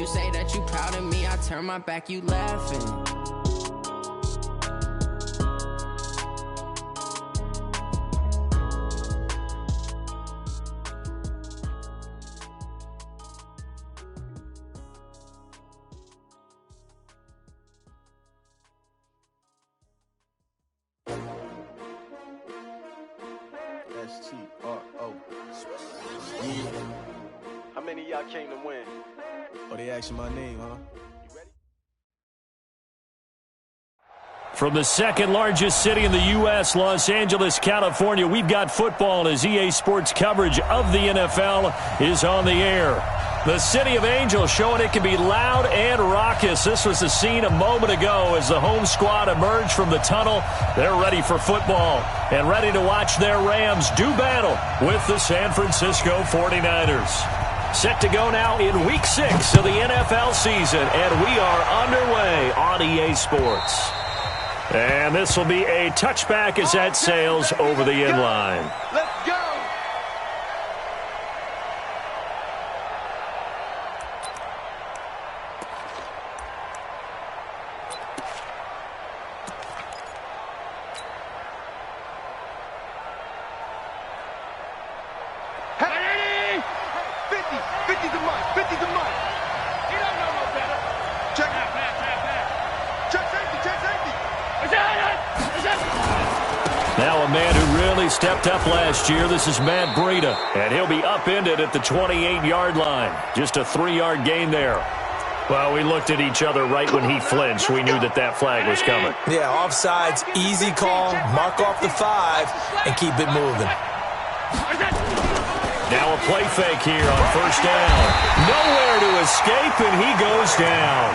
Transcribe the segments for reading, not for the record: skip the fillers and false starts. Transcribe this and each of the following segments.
You say that you proud of me, I turn my back, you laughing. S-T-R-O. Yeah. How many of y'all came to win? Oh, they asking my name, huh? You ready? From the second largest city in the U.S., Los Angeles, California, we've got football as EA Sports coverage of the NFL is on the air. The city of Angels showing it can be loud and raucous. This was the scene a moment ago as the home squad emerged from the tunnel. They're ready for football and ready to watch their Rams do battle with the San Francisco 49ers. Set to go now in Week 6 of the NFL season, and we are underway on EA Sports. And this will be a touchback as that sails over the end line. Let's go! Hey! 50's a month. 50's a month. He don't know no better. Check out. Check safety. Now a man who really stepped up last year. This is Matt Breida, and he'll be upended at the 28-yard line. Just a 3-yard gain there. Well, we looked at each other right when he flinched. We knew that flag was coming. Yeah, offsides, easy call, mark off the 5, and keep it moving. Now a play fake here on first down. Nowhere to escape, and he goes down.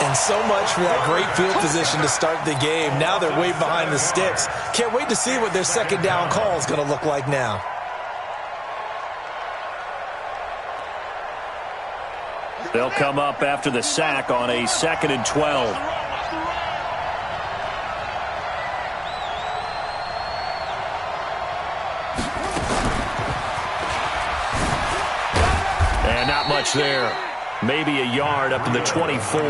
And so much for that great field position to start the game. Now they're way behind the sticks. Can't wait to see what their second down call is going to look like now. They'll come up after the sack on a 2nd and 12. And not much there. Maybe a yard up to the 24.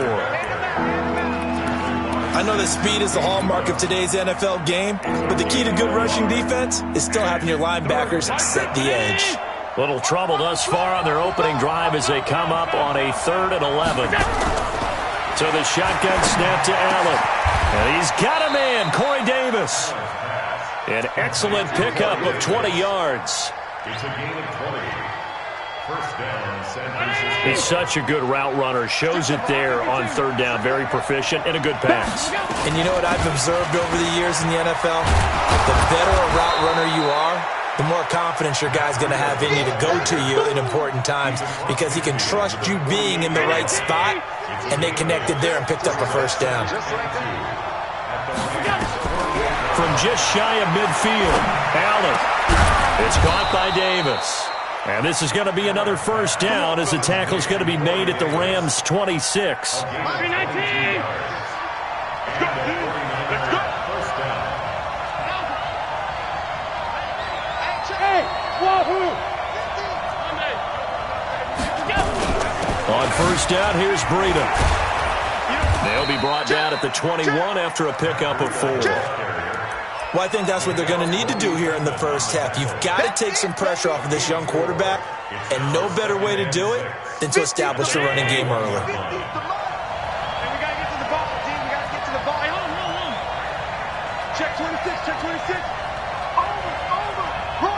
I know that speed is the hallmark of today's NFL game, but the key to good rushing defense is still having your linebackers set the edge. Little trouble thus far on their opening drive as they come up on a 3rd and 11. So the shotgun snap to Allen. And he's got a man, Corey Davis. An excellent pickup of 20 yards. It's a gain of 20. First down, San Francisco. He's such a good route runner. Shows it there on 3rd down. Very proficient and a good pass. And you know what I've observed over the years in the NFL? The better a route runner you are, the more confidence your guy's going to have in you to go to you in important times because he can trust you being in the right spot, and they connected there and picked up a first down. From just shy of midfield, Allen. It's caught by Davis. And this is going to be another first down as the tackle's going to be made at the Rams' 26. On first down, here's Breida. They'll be brought down at the 21 after a pickup of 4. Well, I think that's what they're going to need to do here in the first half. You've got to take some pressure off of this young quarterback, and no better way to do it than to establish the running game early. We got to get to the ball, team. We got to get to the ball. Hey, hold on. Check 26. Over. Run.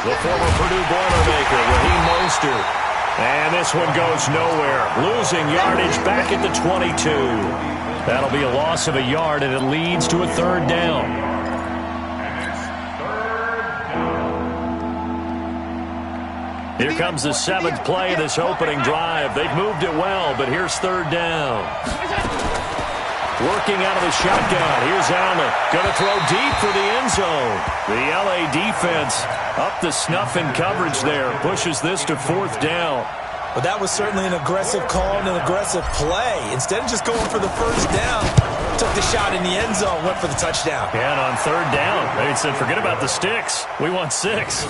The former Purdue Boilermaker, Raheem Mostert. And this one goes nowhere. Losing yardage back at the 22. That'll be a loss of a yard, and it leads to a 3rd down. Here comes the 7th play of this opening drive. They've moved it well, but here's 3rd down. Working out of the shotgun. Here's Allen. Going to throw deep for the end zone. The LA defense up the snuff in coverage there. Pushes this to 4th down. Well, that was certainly an aggressive call and an aggressive play. Instead of just going for the first down, took the shot in the end zone, went for the touchdown. And on 3rd down, they said, forget about the sticks. We want 6.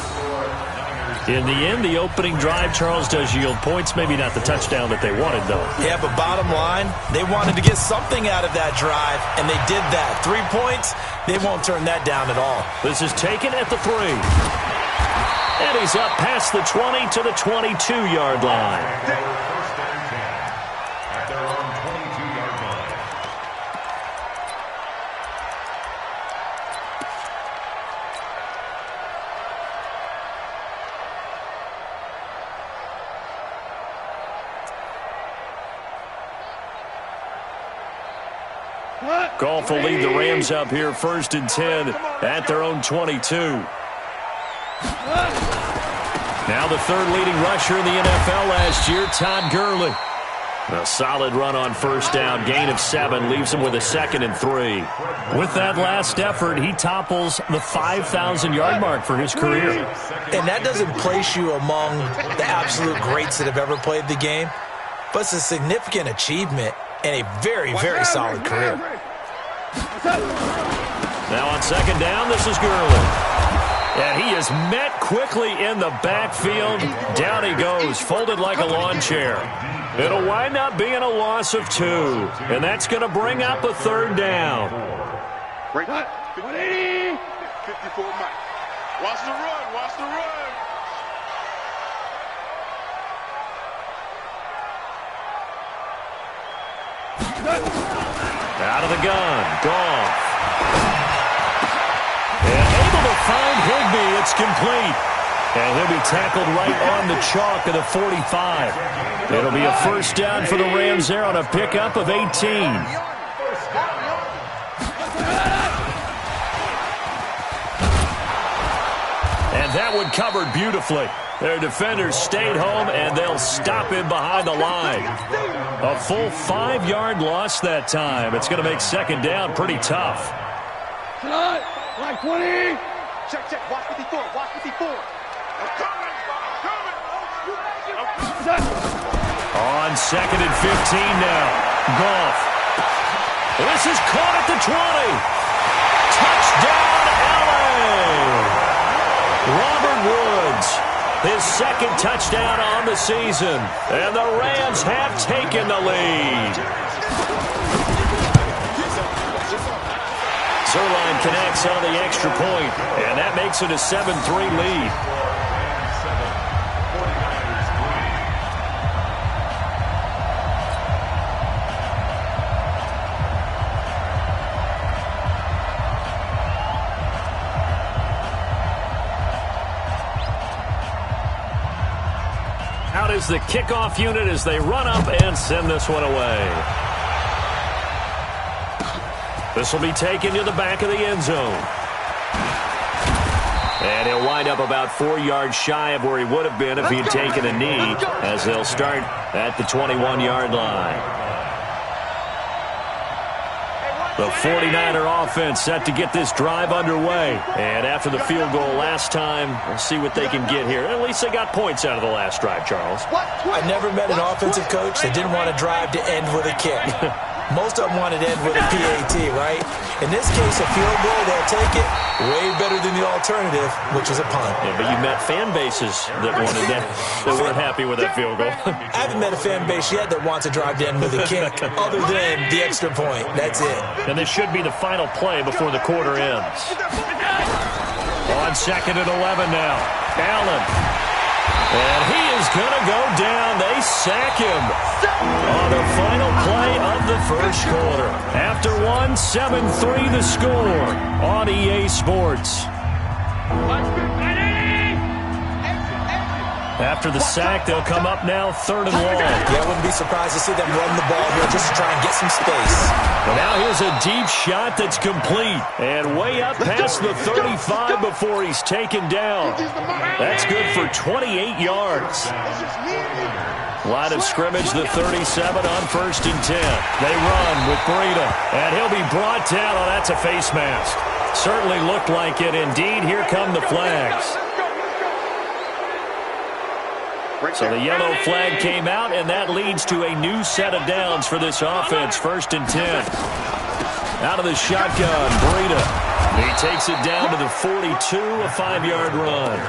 In the end, the opening drive, Charles, does yield points. Maybe not the touchdown that they wanted, though. Yeah, but bottom line, they wanted to get something out of that drive, and they did that. 3 points, they won't turn that down at all. This is taken at the 3. And he's up past the 20 to the 22-yard line. First and 10 at their own 22-yard line. Goff will lead the Rams up here first and 10 at their own 22. Now the third leading rusher in the NFL last year, Todd Gurley. A solid run on first down, gain of 7, leaves him with a 2nd and 3. With that last effort, he topples the 5,000-yard mark for his career. And that doesn't place you among the absolute greats that have ever played the game, but it's a significant achievement and a very, very solid career. Now on second down, this is Gurley. And he is met quickly in the backfield. Down he goes, folded like a lawn chair. It'll wind up being a loss of 2. And that's going to bring up a third down. 180. 54 Mike. Watch the run. Watch the run. Out of the gun. Goff. And able to find Higbee. It's complete. And he'll be tackled right on the chalk of the 45. It'll be a first down for the Rams there on a pickup of 18. And that one covered beautifully. Their defenders stayed home, and they'll stop him behind the line. A full 5-yard loss that time. It's going to make second down pretty tough. Right 20. Check, check. Watch 54. Watch 54. I'm coming. On second and 15 now. Goff. This is caught at the 20. Touchdown, LA. Robert Woods, his second touchdown on the season. And the Rams have taken the lead. Zerline connects on the extra point, and that makes it a 7-3 lead. Out is the kickoff unit as they run up and send this one away. This will be taken to the back of the end zone. And he'll wind up about 4 yards shy of where he would have been if he'd taken a knee, as they'll start at the 21-yard line. The 49er offense set to get this drive underway. And after the field goal last time, we'll see what they can get here. At least they got points out of the last drive, Charles. I never met an offensive coach that didn't want a drive to end with a kick. Most of them want it to end with a PAT, right? In this case, a field goal, they'll take it. Way better than the alternative, which is a punt. Yeah, but you met fan bases that wanted that, that weren't happy with that field goal. I haven't met a fan base yet that wants a drive to end with a kick, other than the extra point. That's it. And this should be the final play before the quarter ends. On second and 11 now. Allen. And he is going to go down. They sack him on the final play of the first quarter. After one, 7-3 the score on EA Sports. After the sack, they'll come up now third and long. Yeah, I wouldn't be surprised to see them run the ball here just to try and get some space. But now here's a deep shot that's complete. And way up past the 35 before he's taken down. That's good for 28 yards. Line of scrimmage, the 37 on first and 10. They run with Breida. And he'll be brought down. Oh, that's a face mask. Certainly looked like it. Indeed, here come the flags. So the yellow flag came out, and that leads to a new set of downs for this offense. First and 10. Out of the shotgun, Breida. He takes it down to the 42, a 5-yard run.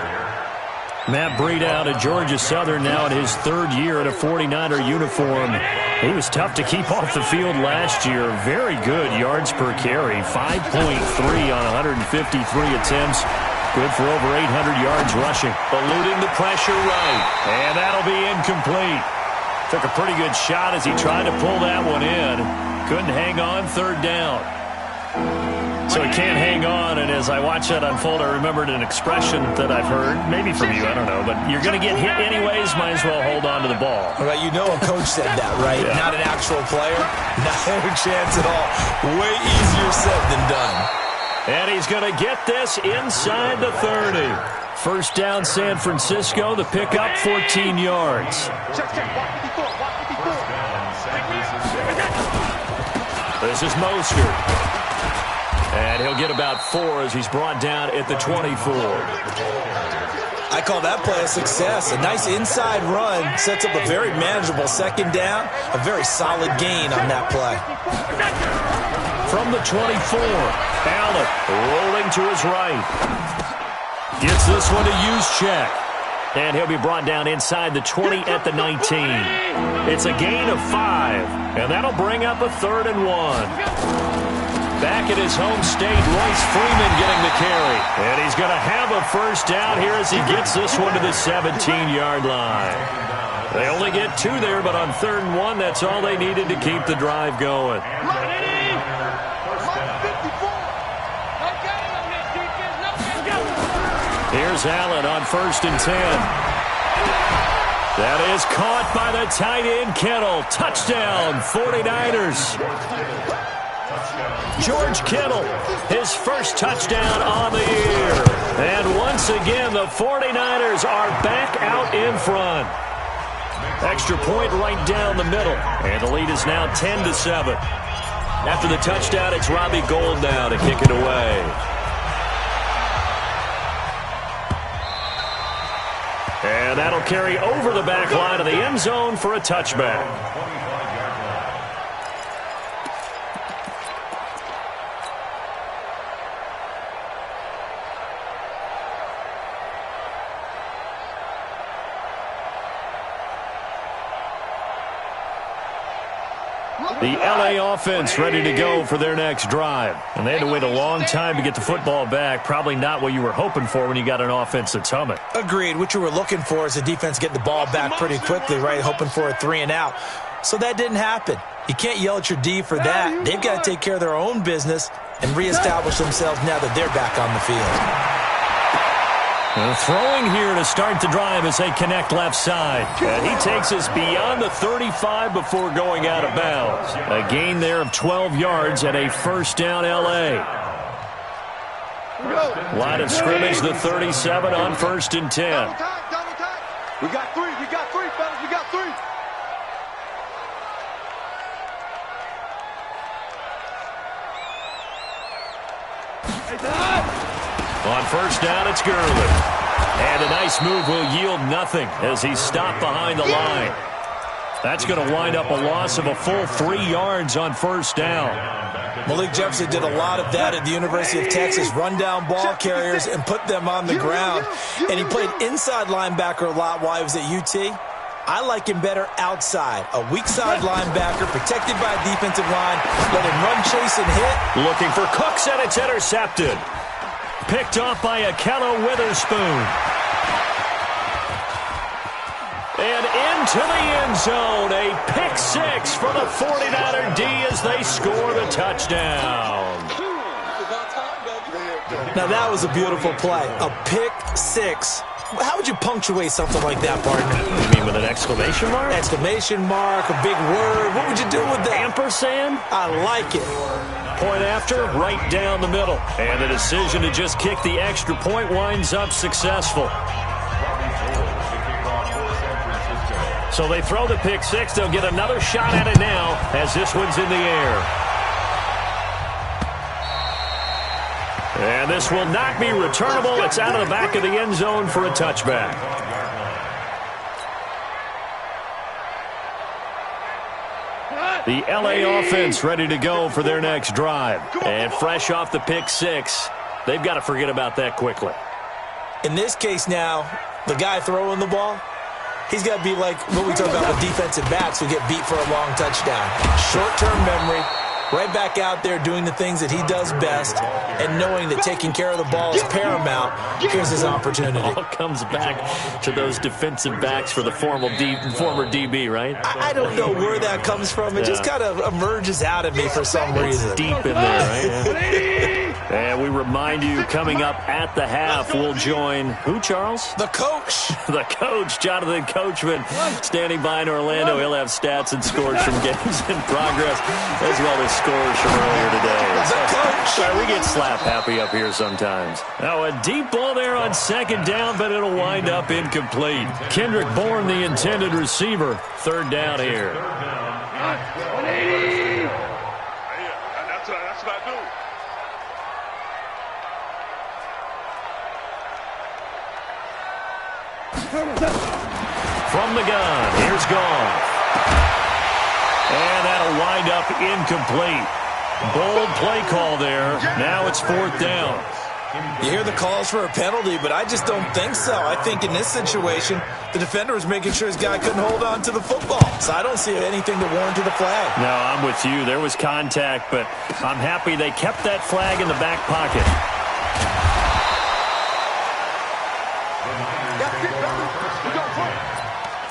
Matt Breed out at Georgia Southern now in his third year in a 49er uniform. He was tough to keep off the field last year. Very good yards per carry, 5.3 on 153 attempts. Good for over 800 yards rushing. Eluding the pressure right, and that'll be incomplete. Took a pretty good shot as he tried to pull that one in. Couldn't hang on, third down. So he can't hang on, and as I watch that unfold, I remembered an expression that I've heard, maybe from you, I don't know, but you're going to get hit anyways, might as well hold on to the ball. Right, you know a coach said that, right? Yeah. Not an actual player. Not a chance at all. Way easier said than done. And he's going to get this inside the 30. First down, San Francisco. The pickup, 14 yards. This is Mostert. And he'll get about 4 as he's brought down at the 24. I call that play a success. A nice inside run sets up a very manageable second down. A very solid gain on that play. From the 24, Allen rolling to his right. Gets this one to Juszczyk. And he'll be brought down inside the 20 at the 19. It's a gain of 5. And that'll bring up a 3rd and 1. Back at his home state, Royce Freeman getting the carry. And he's going to have a first down here as he gets this one to the 17-yard line. They only get 2 there, but on 3rd and 1, that's all they needed to keep the drive going. Here's Allen on 1st and 10. That is caught by the tight end, Kittle. Touchdown, 49ers. George Kittle, his first touchdown on the year. And once again, the 49ers are back out in front. Extra point right down the middle. And the lead is now 10-7. After the touchdown, it's Robbie Gould now to kick it away. And that'll carry over the back line of the end zone for a touchback. The LA offense ready to go for their next drive. And they had to wait a long time to get the football back. Probably not what you were hoping for when you got an offense that's humming. Agreed. What you were looking for is the defense getting the ball back pretty quickly, right? Hoping for a 3 and out. So that didn't happen. You can't yell at your D for that. They've got to take care of their own business and reestablish themselves now that they're back on the field. Throwing here to start the drive as they connect left side. And he takes us beyond the 35 before going out of bounds. A gain there of 12 yards and a first down L.A. Line of scrimmage, the 37 on 1st and 10. We got 3, fellas, we got 3. On first down, it's Gurley. And a nice move will yield nothing as he's stopped behind the line. That's going to wind up a loss of a full 3 yards on first down. Malik Jefferson did a lot of that at the University of Texas. Run down ball carriers and put them on the ground. And he played inside linebacker a lot while he was at UT. I like him better outside. A weak side linebacker protected by a defensive line. Let him run, chase, and hit. Looking for Cooks, and it's intercepted. Picked off by Akello Witherspoon. And into the end zone. A pick 6 for the 49er D as they score the touchdown. Now that was a beautiful play. A pick 6. How would you punctuate something like that, partner? You mean with an exclamation mark? Exclamation mark, a big word. What would you do with that? Ampersand? I like it. Point after, right down the middle. And the decision to just kick the extra point winds up successful. So they throw the pick 6. They'll get another shot at it now as this one's in the air. And this will not be returnable. It's out of the back of the end zone for a touchback. The LA offense ready to go for their next drive. And fresh off the pick 6, they've got to forget about that quickly. In this case now, the guy throwing the ball, he's got to be like what we talk about with defensive backs who get beat for a long touchdown. Short-term memory, right back out there doing the things that he does best, and knowing that taking care of the ball is paramount. Here's his opportunity. All comes back to those defensive backs for the former DB, right? I don't know where that comes from. It just kind of emerges out of me for some reason. It's deep in there, right? And we remind you, coming up at the half, we'll join who, Charles? The coach. The coach, Jonathan Coachman, standing by in Orlando. He'll have stats and scores from games in progress, as well as scores from earlier today. The coach. Sorry, we get slap happy up here sometimes. Now, a deep ball there on second down, but it'll wind up incomplete. Kendrick Bourne, the intended receiver. Third down here. That's what I do. From the gun, here's Goff. And that'll wind up incomplete. Bold play call there. Now it's fourth down. You hear the calls for a penalty, but I just don't think so. I think in this situation, the defender was making sure his guy couldn't hold on to the football. So I don't see anything to warrant the flag. No, I'm with you. There was contact, but I'm happy they kept that flag in the back pocket.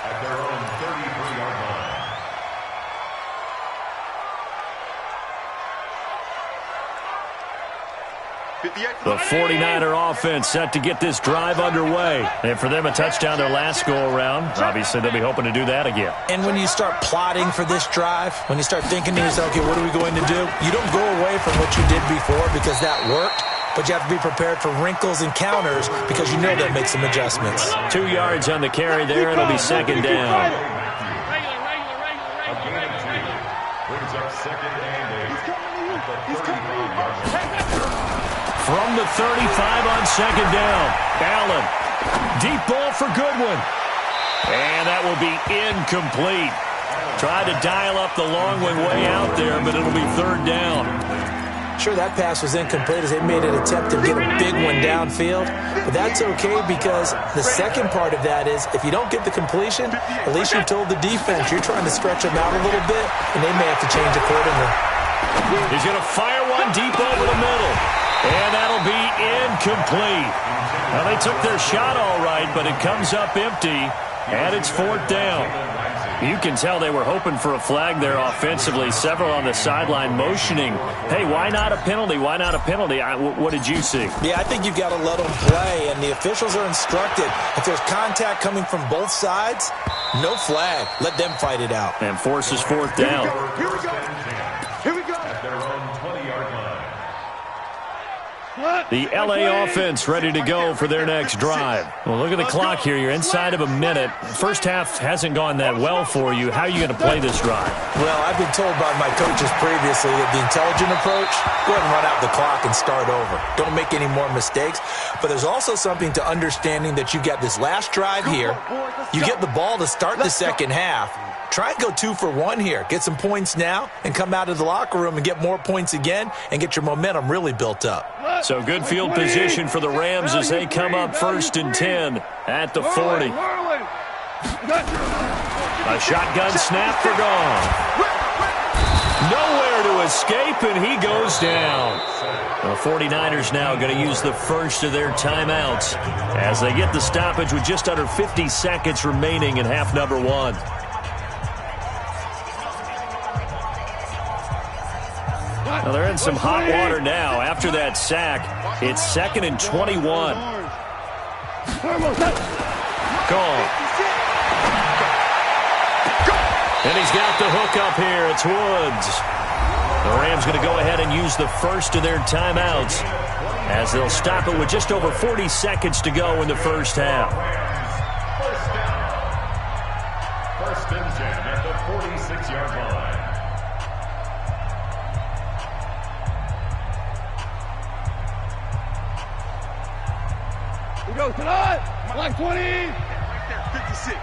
At their own 33-yard line. The 49er offense set to get this drive underway. And for them, a touchdown their last go-around. Obviously, they'll be hoping to do that again. And when you start plotting for this drive, when you start thinking to yourself, okay, what are we going to do? You don't go away from what you did before because that worked, but you have to be prepared for wrinkles and counters because you know that makes some adjustments. 2 yards on the carry there. It'll be second down. Brings up second and 8. He's coming. From the 35 on second down. Allen. Deep ball for Goodwin. And that will be incomplete. Tried to dial up the long one way out there, but it'll be third down. Sure, that pass was incomplete as they made an attempt to get a big one downfield. But that's okay because the second part of that is if you don't get the completion, at least you told the defense you're trying to stretch them out a little bit, and they may have to change accordingly. He's going to fire one deep over the middle. And that'll be incomplete. Now, they took their shot all right, but it comes up empty, and it's fourth down. You can tell they were hoping for a flag there offensively. Several on the sideline motioning, hey, why not a penalty? Why not a penalty? What did you see? Yeah, I think you've got to let them play, and the officials are instructed. If there's contact coming from both sides, no flag. Let them fight it out. And forces fourth down. Here we go. Here we go. At their own 20-yard line. The L.A. offense ready to go for their next drive. Well, look at the clock here. You're inside of a minute. First half hasn't gone that well for you. How are you going to play this drive? Well, I've been told by my coaches previously that the intelligent approach, go ahead and run out the clock and start over. Don't make any more mistakes. But there's also something to understanding that you got this last drive here. You get the ball to start the second half. Try and go 2 for 1 here. Get some points now and come out of the locker room and get more points again and get your momentum really built up. So good field position for the Rams as they come up first and 10 at the 40. A shotgun snap for Goff. Nowhere to escape, and he goes down. The 49ers now going to use the first of their timeouts as they get the stoppage with just under 50 seconds remaining in half number 1. Now they're in some hot water now. After that sack, it's 2nd and 21. Gone. And he's got the hook up here. It's Woods. The Rams going to go ahead and use the first of their timeouts as they'll stop it with just over 40 seconds to go in the first half. First and 10 at the 46-yard line. We go tonight. Like 20. Right there, 56.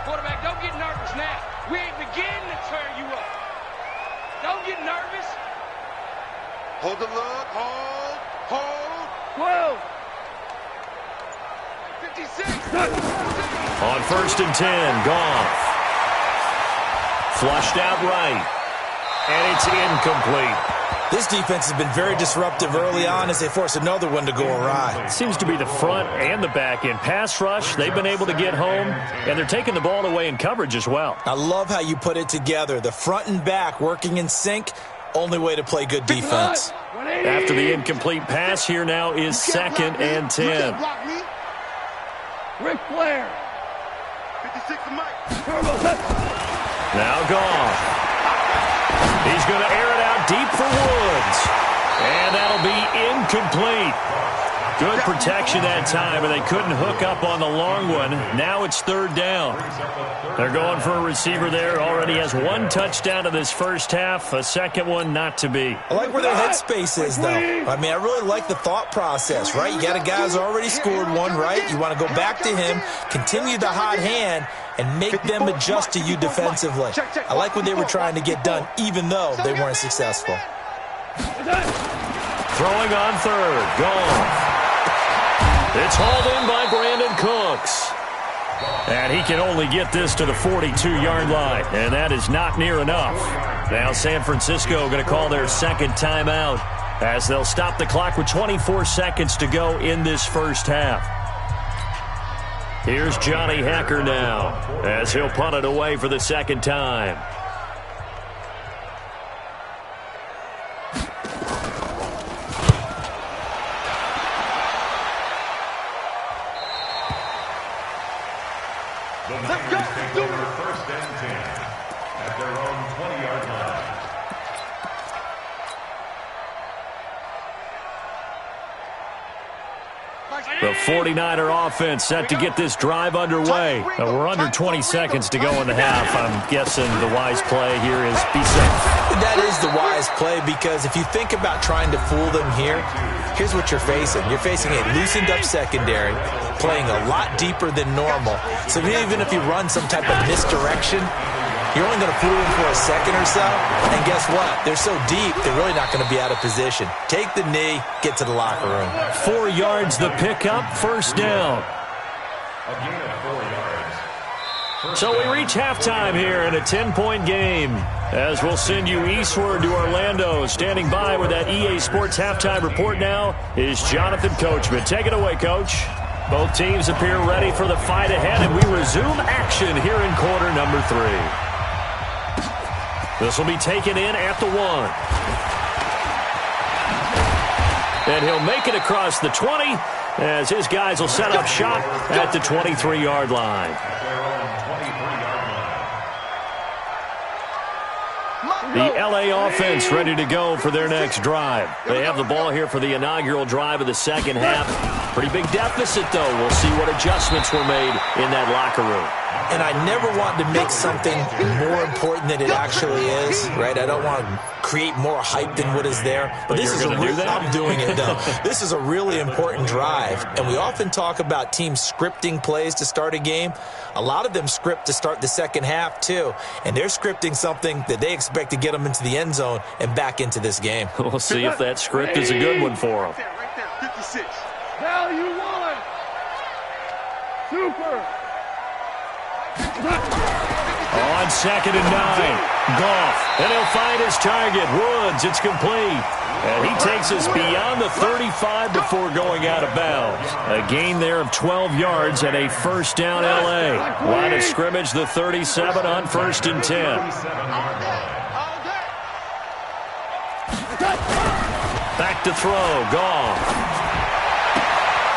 Quarterback, don't get nervous now. We ain't beginning to tear you up. Don't get nervous. Hold the look. Hold. 12. 56. On 1st and 10, Goff. Flushed out right. And it's incomplete. This defense has been very disruptive early on as they force another one to go awry. Seems to be the front and the back end. Pass rush, they've been able to get home, and they're taking the ball away in coverage as well. I love how you put it together. The front and back working in sync, only way to play good defense. After the incomplete pass, here now is 2nd and 10. Ric Flair. 56 to Mike. Now Goff. He's going to air it out deep for Woods. And that'll be incomplete. Good protection that time, and they couldn't hook up on the long one. Now it's 3rd down. They're going for a receiver there. Already has 1 touchdown in this first half. A second one not to be. I like where their headspace is, though. I mean, I really like the thought process, right? You got a guy who's already scored one, right? You want to go back to him, continue the hot hand, and make them adjust to you defensively. I like what they were trying to get done, even though they weren't successful. Throwing on 3rd. Goff. It's hauled in by Brandon Cooks. And he can only get this to the 42-yard line, and that is not near enough. Now San Francisco going to call their 2nd timeout as they'll stop the clock with 24 seconds to go in this first half. Here's Johnny Hekker now as he'll punt it away for the 2nd time. Let's go. Do it. 1st and 10 at their own 20-yard line. The 49er offense set to get this drive underway. We're under 20 seconds to go in the half. I'm guessing the wise play here is be safe. That is the wise play, because if you think about trying to fool them here, here's what you're facing. You're facing a loosened up secondary, playing a lot deeper than normal. So even if you run some type of misdirection, you're only going to fool them for a second or so. And guess what? They're so deep, they're really not going to be out of position. Take the knee, get to the locker room. 4 yards the pickup, 1st down. A gain of 4 yards. So we reach halftime here in a 10-point game. As we'll send you eastward to Orlando. Standing by with that EA Sports halftime report now is Jonathan Coachman. Take it away, Coach. Both teams appear ready for the fight ahead, and we resume action here in quarter number 3. This will be taken in at the 1. And he'll make it across the 20 as his guys will set up shop at the 23-yard line. The LA offense ready to go for their next drive. They have the ball here for the inaugural drive of the second half. Pretty big deficit, though. We'll see what adjustments were made in that locker room. And I never want to make something more important than it actually is, right? I don't want to create more hype than what is there. But this is I'm doing it, though. This is a really important drive. And we often talk about teams scripting plays to start a game. A lot of them script to start the second half, too. And they're scripting something that they expect to get them into the end zone and back into this game. We'll see if that script is a good one for them. Right there, 56. Value 1. Super. On 2nd and 9, Goff, and he'll find his target, Woods. It's complete, and he takes us beyond the 35 before going out of bounds. A gain there of 12 yards and a 1st down LA. Line of scrimmage, the 37 on 1st and 10. Back to throw, Goff.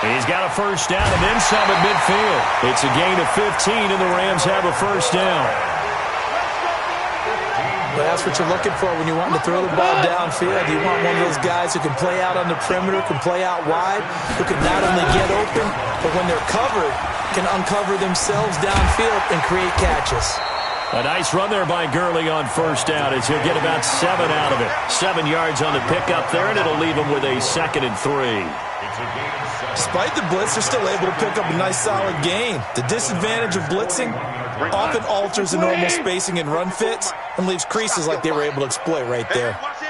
He's got a 1st down and then some at midfield. It's a gain of 15, and the Rams have a 1st down. Well, that's what you're looking for when you want to throw the ball downfield. You want one of those guys who can play out on the perimeter, can play out wide, who can not only get open, but when they're covered, can uncover themselves downfield and create catches. A nice run there by Gurley on 1st down as he'll get about 7 out of it. 7 yards on the pickup there, and it'll leave him with a 2nd and 3. Despite the blitz, they're still able to pick up a nice solid gain. The disadvantage of blitzing often alters the normal spacing and run fits and leaves creases like they were able to exploit right there. Watch it.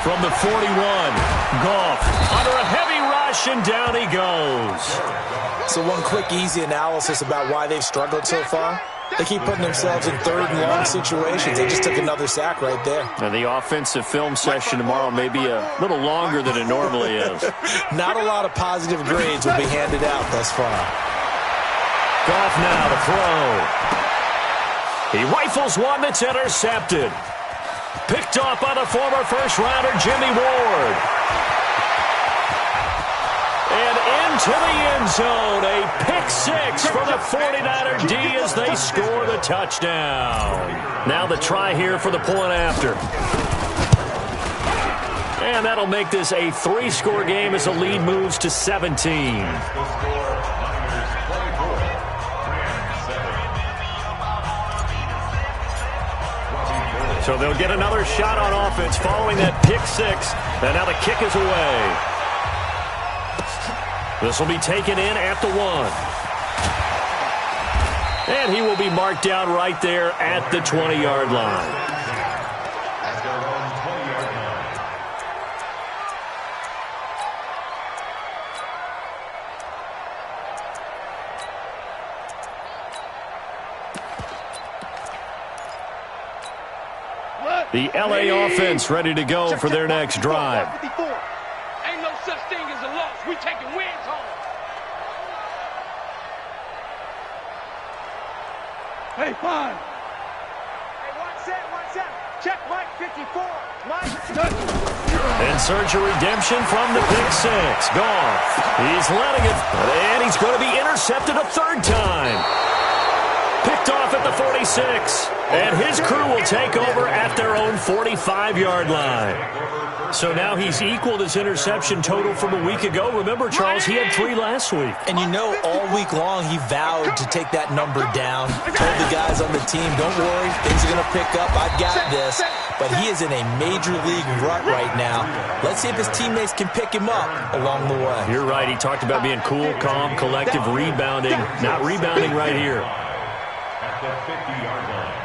From the 41, Goff under a heavy rush, and down he goes. So one quick, easy analysis about why they've struggled so far. They keep putting themselves in third and long situations. They just took another sack right there. And the offensive film session tomorrow may be a little longer than it normally is. Not a lot of positive grades will be handed out thus far. Goff now to throw. He rifles one that's intercepted. Picked off by the former first-rounder Jimmy Ward. And into the end zone, a pick six for the 49er D as they score the touchdown. Now the try here for the point after. And that'll make this a 3-score game as the lead moves to 17. So they'll get another shot on offense following that pick six. And now the kick is away. This will be taken in at the 1. And he will be marked down right there at the 20-yard line. The LA offense ready to go for their next drive. Ain't no such thing as a loss. We taking wins home. Hey, fine. Hey, one set. Check Mike 54. Mike. In search of redemption from the pick six. Goff. He's letting it. And he's going to be intercepted a third time. Picked off at the 46. And his crew will take over at their own 45-yard line. So now he's equaled his interception total from a week ago. Remember, Charles, he had 3 last week. And you know, all week long he vowed to take that number down. Told the guys on the team, don't worry, things are going to pick up. I've got this. But he is in a major league rut right now. Let's see if his teammates can pick him up along the way. You're right. He talked about being cool, calm, collective, rebounding. Not rebounding right here. At the 50-yard line.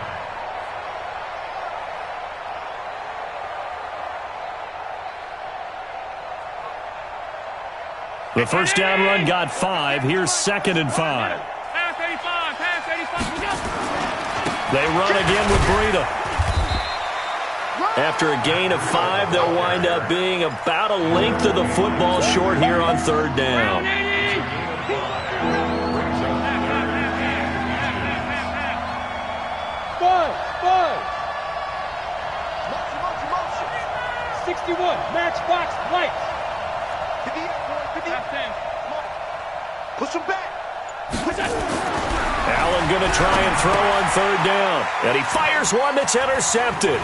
The first down run got 5. Here's 2nd and 5. Pass 85. They run again with Breida. After a gain of 5, they'll wind up being about a length of the football short here on 3rd down. Five. 61. Matchbox lights. Push him back. Allen going to try and throw on 3rd down. And he fires one that's intercepted.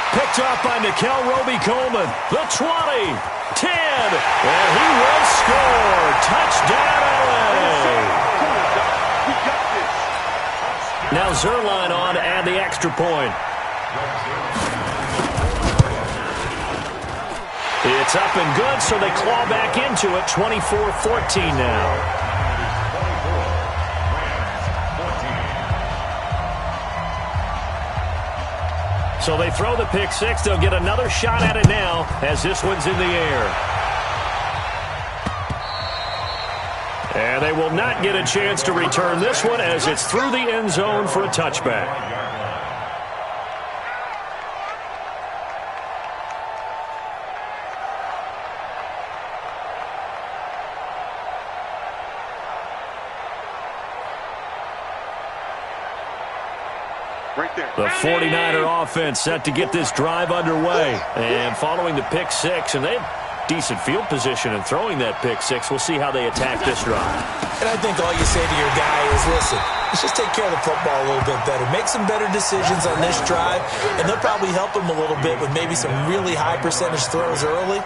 Picked off by Nickel Roby-Coleman. The 20, 10, and he will score. Touchdown, LA. Now Zerline on to add the extra point. It's up and good, so they claw back into it. 24-14 now. So they throw the pick six. They'll get another shot at it now as this one's in the air. And they will not get a chance to return this one as it's through the end zone for a touchback. The 49er offense set to get this drive underway. And following the pick six, and they have decent field position in throwing that pick six. We'll see how they attack this drive. And I think all you say to your guy is, listen, let's just take care of the football a little bit better. Make some better decisions on this drive, and they'll probably help him a little bit with maybe some really high percentage throws early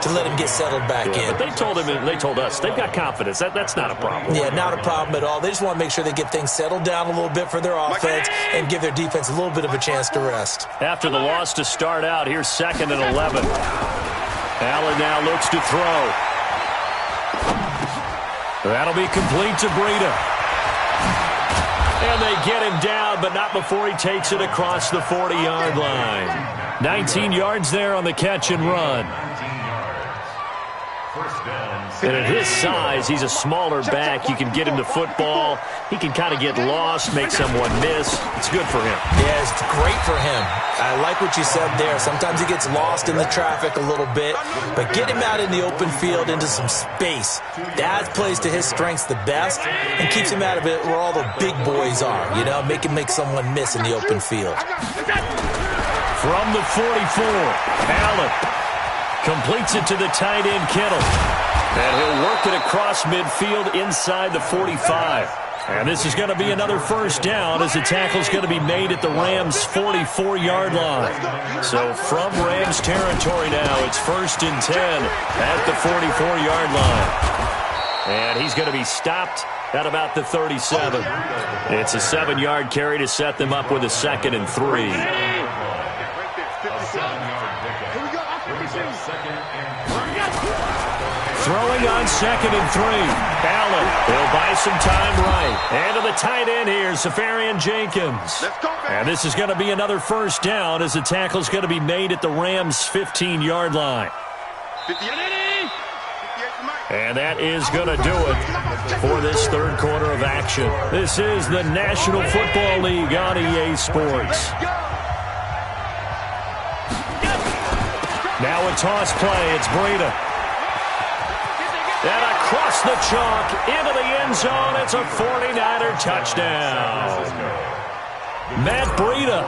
to let him get settled back in. But they told him, and they told us, they've got confidence. That's not a problem. Yeah, not a problem at all. They just want to make sure they get things settled down a little bit for their offense and give their defense a little bit of a chance to rest. After the loss to start out, here's 2nd and 11. Allen now looks to throw. That'll be complete to Breida. And they get him down, but not before he takes it across the 40-yard line. 19 yards there on the catch and run. First down. And at his size, he's a smaller back. You can get him to football. He can kind of get lost, make someone miss. It's good for him. Yeah, it's great for him. I like what you said there. Sometimes he gets lost in the traffic a little bit, but get him out in the open field into some space. That plays to his strengths the best and keeps him out of it where all the big boys are, you know, make someone miss in the open field. From the 44, Allen completes it to the tight end, Kittle. And he'll work it across midfield inside the 45. And this is going to be another first down as the tackle's going to be made at the Rams' 44-yard line. So from Rams territory now, it's 1st and 10 at the 44-yard line. And he's going to be stopped at about the 37. It's a 7-yard carry to set them up with a 2nd and 3. Throwing on 2nd and 3. Allen, he'll buy some time right. And to the tight end here, Safarian Jenkins. And this is going to be another first down as the tackle's going to be made at the Rams' 15-yard line. And that is going to do it for this third quarter of action. This is the National Football League on EA Sports. Now a toss play. It's Breida. And across the chalk, into the end zone, it's a 49er touchdown. Matt Breida,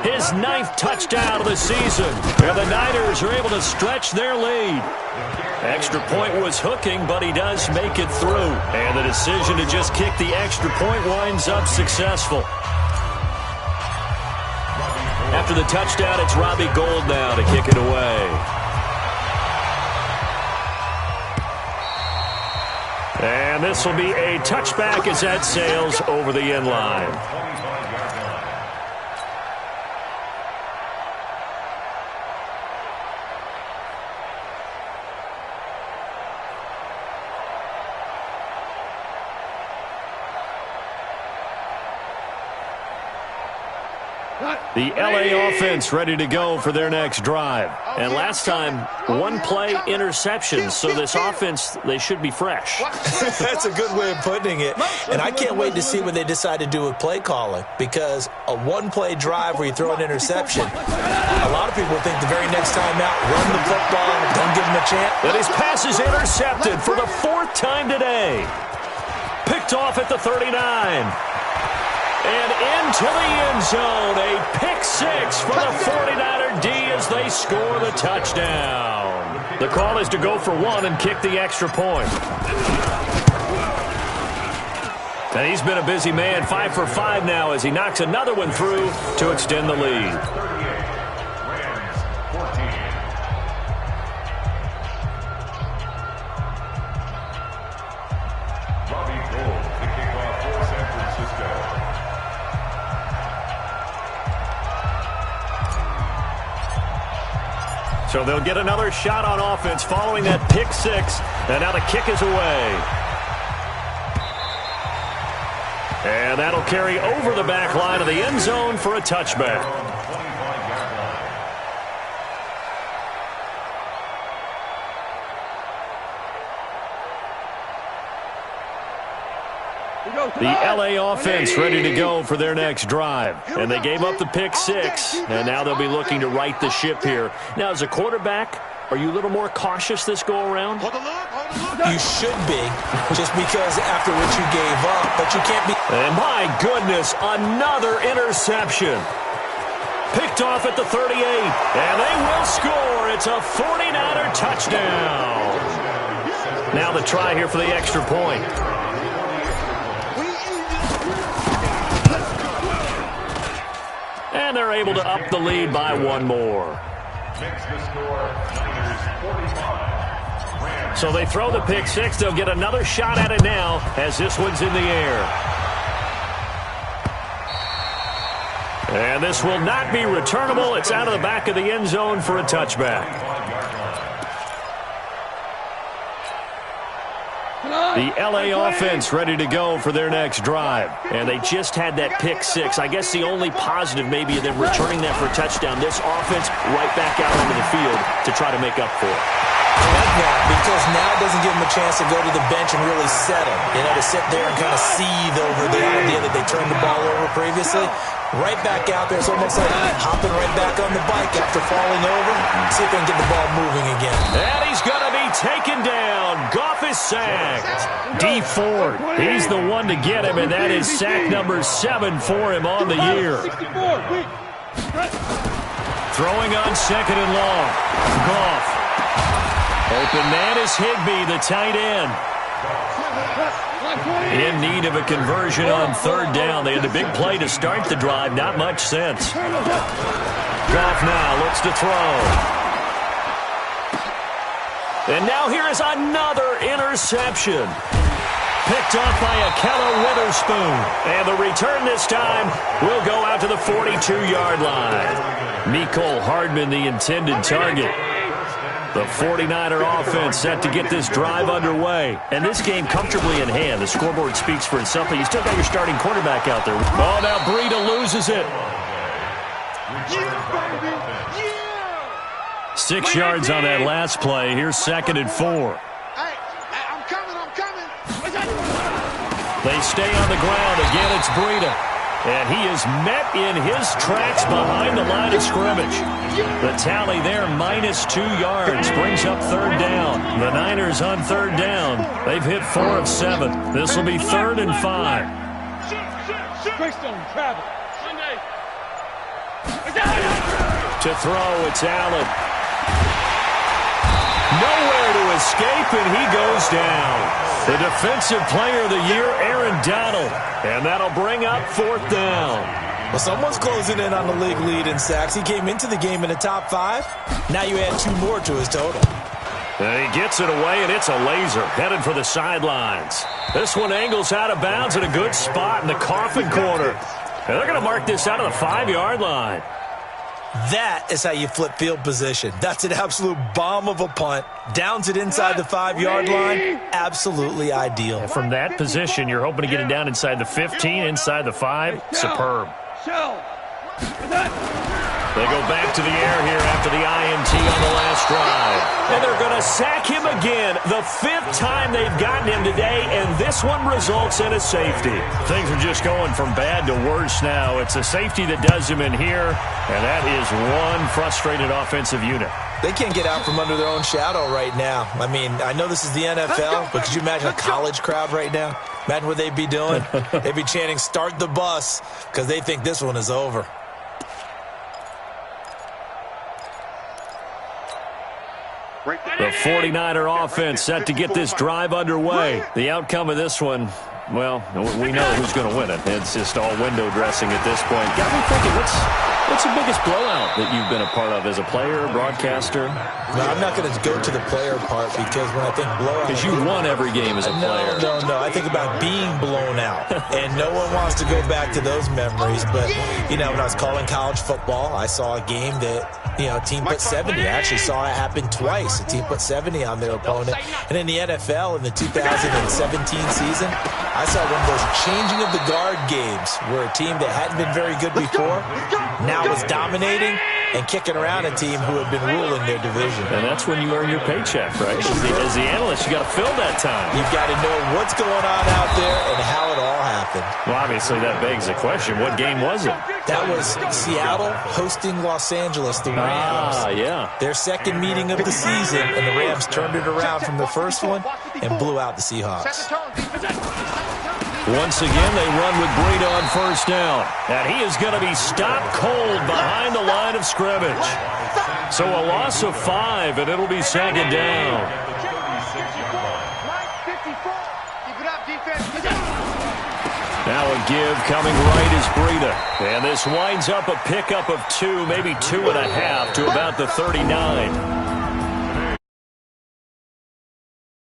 his 9th touchdown of the season. And the Niners are able to stretch their lead. Extra point was hooking, but he does make it through. And the decision to just kick the extra point winds up successful. After the touchdown, it's Robbie Gould now to kick it away. And this will be a touchback as that sails over the end line. The LA offense ready to go for their next drive. And last time, one play interception. So this offense, they should be fresh. That's a good way of putting it. And I can't wait to see what they decide to do with play calling. Because a one-play drive where you throw an interception, a lot of people think the very next time out, run the football, don't give them a chance. And his pass is intercepted for the 4th time today. Picked off at the 39. And into the end zone, a pick 6 for the 49er D as they score the touchdown. The call is to go for 1 and kick the extra point. And he's been a busy man, 5 for 5 now as he knocks another one through to extend the lead. So they'll get another shot on offense following that pick 6. And now the kick is away. And that'll carry over the back line of the end zone for a touchback. The LA offense ready to go for their next drive. And they gave up the pick 6, and now they'll be looking to right the ship here. Now, as a quarterback, are you a little more cautious this go-around? You should be, just because after what you gave up, but you can't be. And my goodness, another interception. Picked off at the 38, and they will score. It's a 49er touchdown. Now the try here for the extra point. And they're able to up the lead by 1 more. Makes the score Niners 45. So they throw the pick 6. They'll get another shot at it now as this one's in the air. And this will not be returnable. It's out of the back of the end zone for a touchback. The LA offense ready to go for their next drive. And they just had that pick 6. I guess the only positive maybe of them returning that for a touchdown. This offense right back out onto the field to try to make up for it. I like that because now it doesn't give him a chance to go to the bench and really settle. To sit there and kind of seethe over the idea that they turned the ball over previously. Right back out there. It's almost like hopping right back on the bike after falling over. See if they can get the ball moving again. And he's going to be taken down. Goff is sacked. D. Ford, he's the one to get him, and that is sack number 7 for him on the year. Throwing on second and long. Goff. Open man is Higbee, the tight end. In need of a conversion on third down. They had the big play to start the drive. Not much sense. Goff now looks to throw. And now here is another interception. Picked off by Akello Witherspoon. And the return this time will go out to the 42-yard line. Mecole Hardman, the intended target. The 49er offense set to get this drive underway. And this game comfortably in hand. The scoreboard speaks for itself, but you still got your starting quarterback out there. Oh, now Breida loses it. 6 yards on that last play. Here's 2nd and 4. Hey, I'm coming. They stay on the ground. Again, it's Breida. And he is met in his tracks behind the line of scrimmage. The tally there, -2 yards, brings up third down. The Niners on third down. They've hit 4 of 7. This will be 3rd and 5. To throw, it's Allen. Nowhere to escape, and he goes down. The defensive player of the year, Aaron Donald. And that'll bring up 4th down. Well, someone's closing in on the league lead in sacks. He came into the game in the top 5. Now you add 2 more to his total. And he gets it away, and it's a laser headed for the sidelines. This one angles out of bounds at a good spot in the coffin corner. And they're going to mark this out of the 5-yard line. That is how you flip field position. That's an absolute bomb of a punt. Downs it inside the 5-yard line. Absolutely ideal. And from that position, you're hoping to get it down inside the 15, inside the 5. Superb. They go back to the air here after the INT on the last drive. And they're going to sack him again. The 5th time they've gotten him today, and this one results in a safety. Things are just going from bad to worse now. It's a safety that does him in here, and that is one frustrated offensive unit. They can't get out from under their own shadow right now. I mean, I know this is the NFL, but could you imagine a college crowd right now? Imagine what they'd be doing. They'd be chanting, "Start the bus," because they think this one is over. The 49er offense set to get this drive underway. The outcome of this one, well, we know who's going to win it. It's just all window dressing at this point. Got me thinking, what's the biggest blowout that you've been a part of as a player, broadcaster? No, I'm not going to go to the player part because when I think blowout... Because you won every game as a player. No. I think about being blown out. And no one wants to go back to those memories. But, when I was calling college football, I saw a game that... a team put 70. I actually saw it happen twice. A team put 70 on their opponent. And in the NFL, in the 2017 season, I saw one of those changing of the guard games where a team that hadn't been very good before now was dominating and kicking around a team who had been ruling their division. And that's when you earn your paycheck, right? As the analyst, you got to fill that time. You've got to know what's going on out there and how it all happened. Well, obviously, that begs the question, what game was it? That was Seattle hosting Los Angeles, the Rams. Yeah. Their second meeting of the season, and the Rams turned it around from the first one and blew out the Seahawks. Once again, they run with Breida on first down. And he is going to be stopped cold behind the line of scrimmage. So a loss of 5, and it'll be 2nd down. Now a give coming right is Breida. And this winds up a pickup of 2, maybe 2.5 to about the 39.